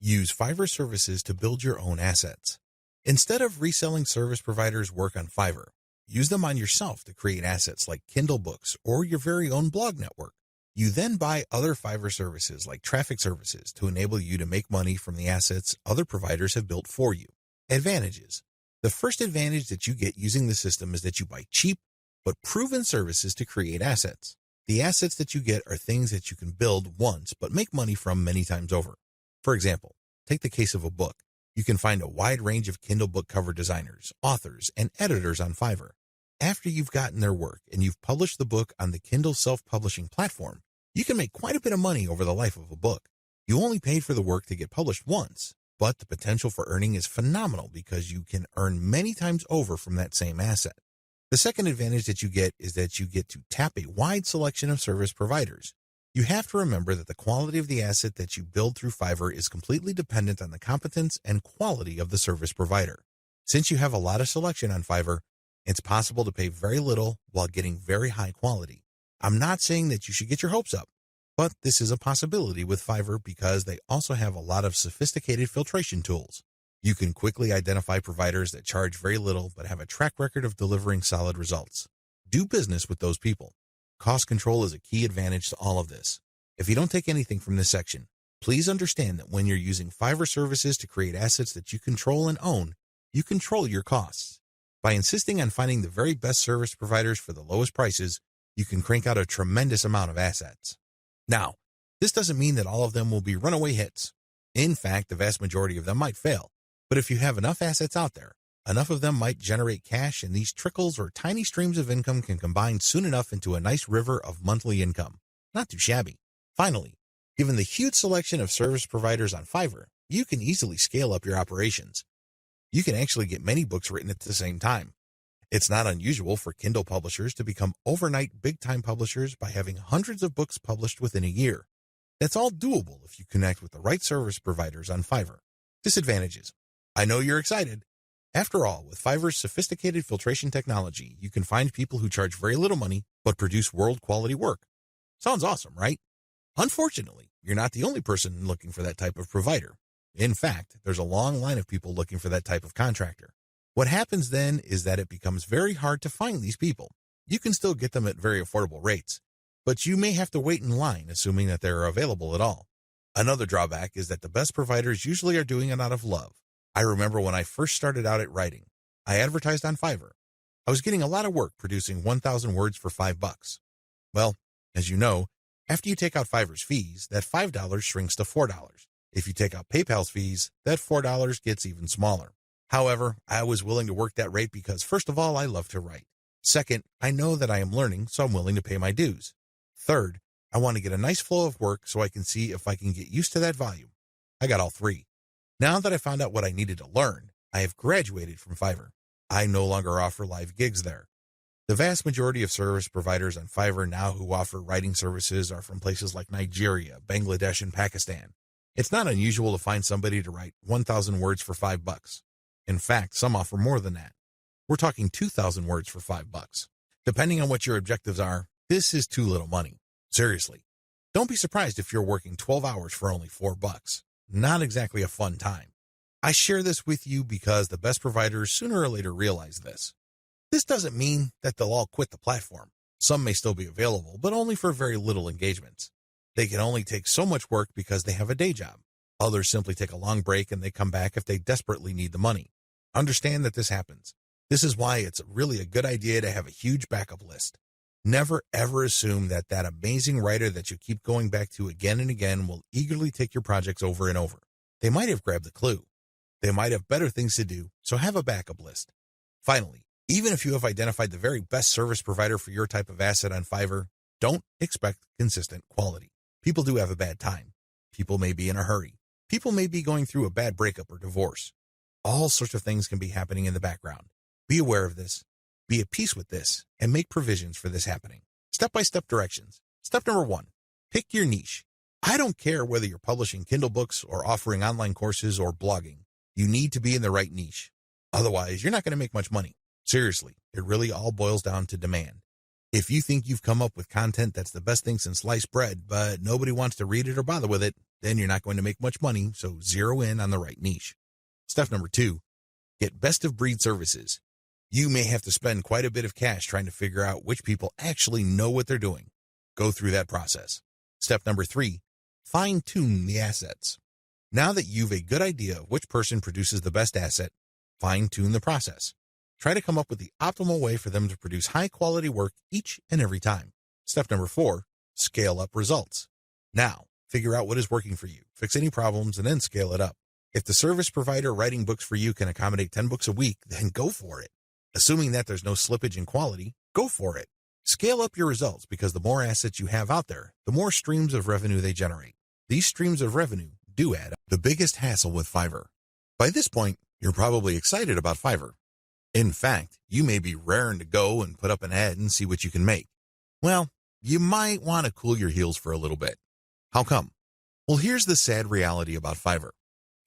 Use Fiverr services to build your own assets. Instead of reselling service providers' work on Fiverr, use them on yourself to create assets like Kindle books or your very own blog network. You then buy other Fiverr services like traffic services to enable you to make money from the assets other providers have built for you. Advantages. The first advantage that you get using the system is that you buy cheap but proven services to create assets. The assets that you get are things that you can build once but make money from many times over. For example, take the case of a book. You can find a wide range of Kindle book cover designers, authors, and editors on Fiverr. After you've gotten their work and you've published the book on the Kindle self-publishing platform, you can make quite a bit of money over the life of a book. You only paid for the work to get published once, but the potential for earning is phenomenal because you can earn many times over from that same asset. The second advantage that you get is that you get to tap a wide selection of service providers. You have to remember that the quality of the asset that you build through Fiverr is completely dependent on the competence and quality of the service provider. Since you have a lot of selection on Fiverr, it's possible to pay very little while getting very high quality. I'm not saying that you should get your hopes up, but this is a possibility with Fiverr because they also have a lot of sophisticated filtration tools. You can quickly identify providers that charge very little but have a track record of delivering solid results. Do business with those people. Cost control is a key advantage to all of this. If you don't take anything from this section, please understand that when you're using Fiverr services to create assets that you control and own, you control your costs. By insisting on finding the very best service providers for the lowest prices, you can crank out a tremendous amount of assets. Now, this doesn't mean that all of them will be runaway hits. In fact, the vast majority of them might fail. But if you have enough assets out there, enough of them might generate cash, and these trickles or tiny streams of income can combine soon enough into a nice river of monthly income. Not too shabby. Finally, given the huge selection of service providers on Fiverr, you can easily scale up your operations. You can actually get many books written at the same time. It's not unusual for Kindle publishers to become overnight big-time publishers by having hundreds of books published within a year. That's all doable if you connect with the right service providers on Fiverr. Disadvantages. I know you're excited. After all, with Fiverr's sophisticated filtration technology, you can find people who charge very little money but produce world-quality work. Sounds awesome, right? Unfortunately, you're not the only person looking for that type of provider. In fact, there's a long line of people looking for that type of contractor. What happens then is that it becomes very hard to find these people. You can still get them at very affordable rates, but you may have to wait in line assuming that they're available at all. Another drawback is that the best providers usually are doing it out of love. I remember when I first started out at writing, I advertised on Fiverr. I was getting a lot of work producing 1,000 words for $5. Well, as you know, after you take out Fiverr's fees, that $5 shrinks to $4. If you take out PayPal's fees, that $4 gets even smaller. However, I was willing to work that rate because, first of all, I love to write. Second, I know that I am learning, so I'm willing to pay my dues. Third, I want to get a nice flow of work so I can see if I can get used to that volume. I got all three. Now that I found out what I needed to learn, I have graduated from Fiverr. I no longer offer live gigs there. The vast majority of service providers on Fiverr now who offer writing services are from places like Nigeria, Bangladesh, and Pakistan. It's not unusual to find somebody to write 1,000 words for $5. In fact, some offer more than that. We're talking 2,000 words for $5. Depending on what your objectives are, this is too little money. Seriously. Don't be surprised if you're working 12 hours for only $4. Not exactly a fun time. I share this with you because the best providers sooner or later realize this. This doesn't mean that they'll all quit the platform. Some may still be available, but only for very little engagements. They can only take so much work because they have a day job. Others simply take a long break and they come back if they desperately need the money. Understand that this happens. This is why it's really a good idea to have a huge backup list. Never ever assume that that amazing writer that you keep going back to again and again will eagerly take your projects over and over. They might have grabbed the clue. They might have better things to do, so have a backup list. Finally, even if you have identified the very best service provider for your type of asset on Fiverr, don't expect consistent quality. People do have a bad time. People may be in a hurry. People may be going through a bad breakup or divorce. All sorts of things can be happening in the background. Be aware of this. Be at peace with this and make provisions for this happening. Step-by-step directions. Step number 1, pick your niche. I don't care whether you're publishing Kindle books or offering online courses or blogging. You need to be in the right niche. Otherwise, you're not going to make much money. Seriously, it really all boils down to demand. If you think you've come up with content that's the best thing since sliced bread, but nobody wants to read it or bother with it, Then you're not going to make much money, so zero in on the right niche. Step number 2, get best-of-breed services. You may have to spend quite a bit of cash trying to figure out which people actually know what they're doing. Go through that process. Step number 3, fine-tune the assets. Now that you've a good idea of which person produces the best asset, fine-tune the process. Try to come up with the optimal way for them to produce high-quality work each and every time. Step number 4, scale up results. Now, figure out what is working for you, fix any problems, and then scale it up. If the service provider writing books for you can accommodate 10 books a week, then go for it. Assuming that there's no slippage in quality, go for it. Scale up your results because the more assets you have out there, the more streams of revenue they generate. These streams of revenue do add up. The biggest hassle with Fiverr. By this point, you're probably excited about Fiverr. In fact, you may be raring to go and put up an ad and see what you can make. Well, you might want to cool your heels for a little bit. How come? Well, here's the sad reality about Fiverr.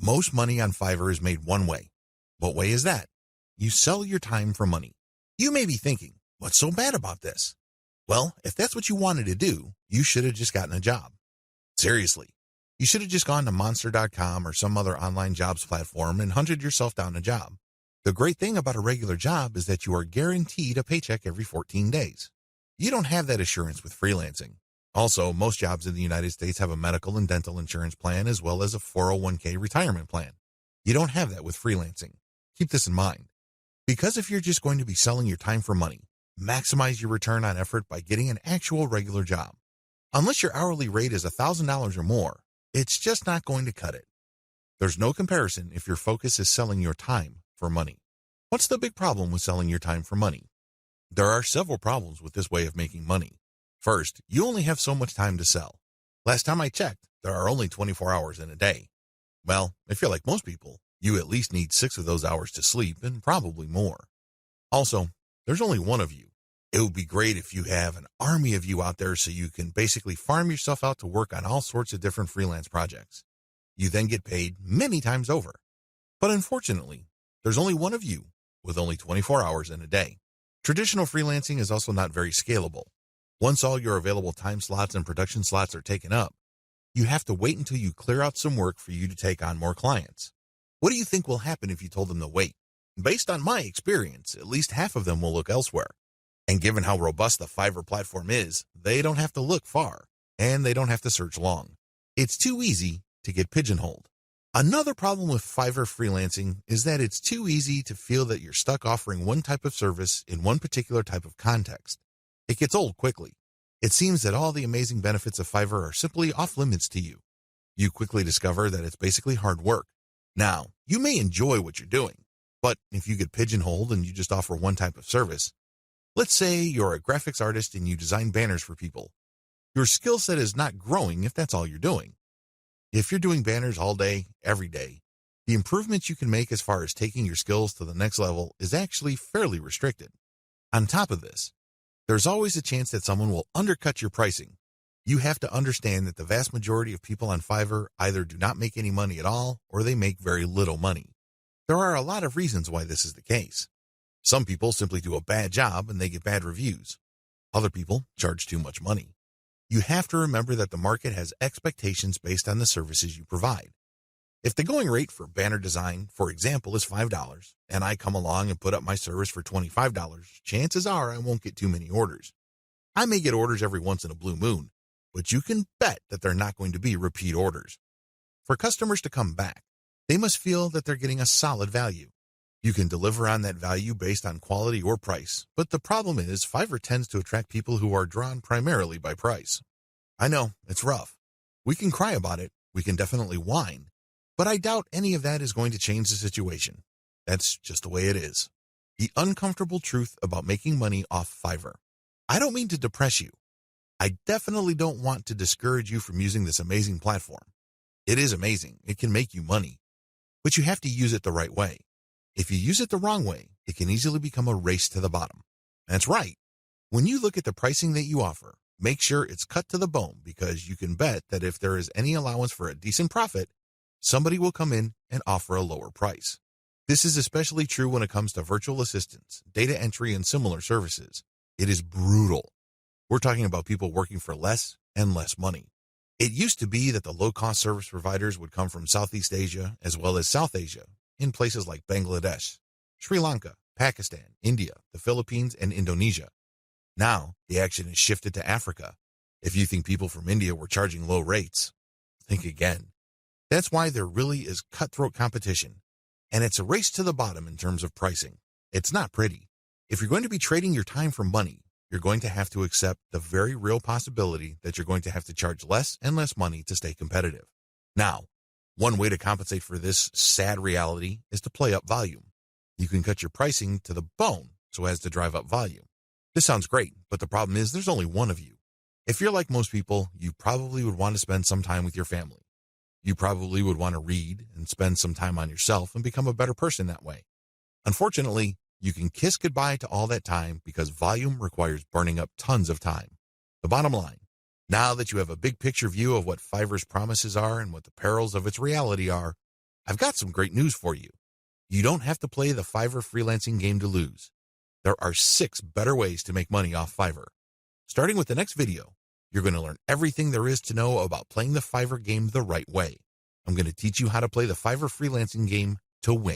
Most money on Fiverr is made one way. What way is that? You sell your time for money. You may be thinking, what's so bad about this? Well, if that's what you wanted to do, you should have just gotten a job. Seriously, you should have just gone to monster.com or some other online jobs platform and hunted yourself down a job. The great thing about a regular job is that you are guaranteed a paycheck every 14 days. You don't have that assurance with freelancing. Also, most jobs in the United States have a medical and dental insurance plan as well as a 401k retirement plan. You don't have that with freelancing. Keep this in mind. Because if you're just going to be selling your time for money, maximize your return on effort by getting an actual regular job. Unless your hourly rate is $1,000 or more, it's just not going to cut it. There's no comparison if your focus is selling your time for money. What's the big problem with selling your time for money? There are several problems with this way of making money. First, you only have so much time to sell. Last time I checked, there are only 24 hours in a day. Well, if you're like most people, you at least need 6 of those hours to sleep and probably more. Also, there's only one of you. It would be great if you have an army of you out there so you can basically farm yourself out to work on all sorts of different freelance projects. You then get paid many times over. But unfortunately, there's only one of you with only 24 hours in a day. Traditional freelancing is also not very scalable. Once all your available time slots and production slots are taken up, you have to wait until you clear out some work for you to take on more clients. What do you think will happen if you told them to wait? Based on my experience, at least half of them will look elsewhere. And given how robust the Fiverr platform is, they don't have to look far, and they don't have to search long. It's too easy to get pigeonholed. Another problem with Fiverr freelancing is that it's too easy to feel that you're stuck offering one type of service in one particular type of context. It gets old quickly. It seems that all the amazing benefits of Fiverr are simply off limits to you. You quickly discover that it's basically hard work. Now, you may enjoy what you're doing, but if you get pigeonholed and you just offer one type of service, let's say you're a graphics artist and you design banners for people. Your skill set is not growing if that's all you're doing. If you're doing banners all day, every day, the improvements you can make as far as taking your skills to the next level is actually fairly restricted. On top of this, there's always a chance that someone will undercut your pricing. You have to understand that the vast majority of people on Fiverr either do not make any money at all or they make very little money. There are a lot of reasons why this is the case. Some people simply do a bad job and they get bad reviews. Other people charge too much money. You have to remember that the market has expectations based on the services you provide. If the going rate for banner design, for example, is $5, and I come along and put up my service for $25, chances are I won't get too many orders. I may get orders every once in a blue moon, but you can bet that they're not going to be repeat orders. For customers to come back, they must feel that they're getting a solid value. You can deliver on that value based on quality or price, but the problem is Fiverr tends to attract people who are drawn primarily by price. I know, it's rough. We can cry about it, we can definitely whine, but I doubt any of that is going to change the situation. That's just the way it is. The uncomfortable truth about making money off Fiverr. I don't mean to depress you. I definitely don't want to discourage you from using this amazing platform. It is amazing, it can make you money, but you have to use it the right way. If you use it the wrong way, it can easily become a race to the bottom. That's right. When you look at the pricing that you offer, make sure it's cut to the bone because you can bet that if there is any allowance for a decent profit, somebody will come in and offer a lower price. This is especially true when it comes to virtual assistants, data entry, and similar services. It is brutal. We're talking about people working for less and less money. It used to be that the low-cost service providers would come from Southeast Asia as well as South Asia, in places like Bangladesh, Sri Lanka, Pakistan, India, the Philippines, and Indonesia. Now, the action has shifted to Africa. If you think people from India were charging low rates, think again. That's why there really is cutthroat competition, and it's a race to the bottom in terms of pricing. It's not pretty. If you're going to be trading your time for money, you're going to have to accept the very real possibility that you're going to have to charge less and less money to stay competitive. Now, one way to compensate for this sad reality is to play up volume. You can cut your pricing to the bone so as to drive up volume. This sounds great, but the problem is there's only one of you. If you're like most people, you probably would want to spend some time with your family. You probably would want to read and spend some time on yourself and become a better person that way. Unfortunately, you can kiss goodbye to all that time because volume requires burning up tons of time. The bottom line, now that you have a big picture view of what Fiverr's promises are and what the perils of its reality are, I've got some great news for you. You don't have to play the Fiverr freelancing game to lose. There are 6 better ways to make money off Fiverr. Starting with the next video, you're going to learn everything there is to know about playing the Fiverr game the right way. I'm going to teach you how to play the Fiverr freelancing game to win.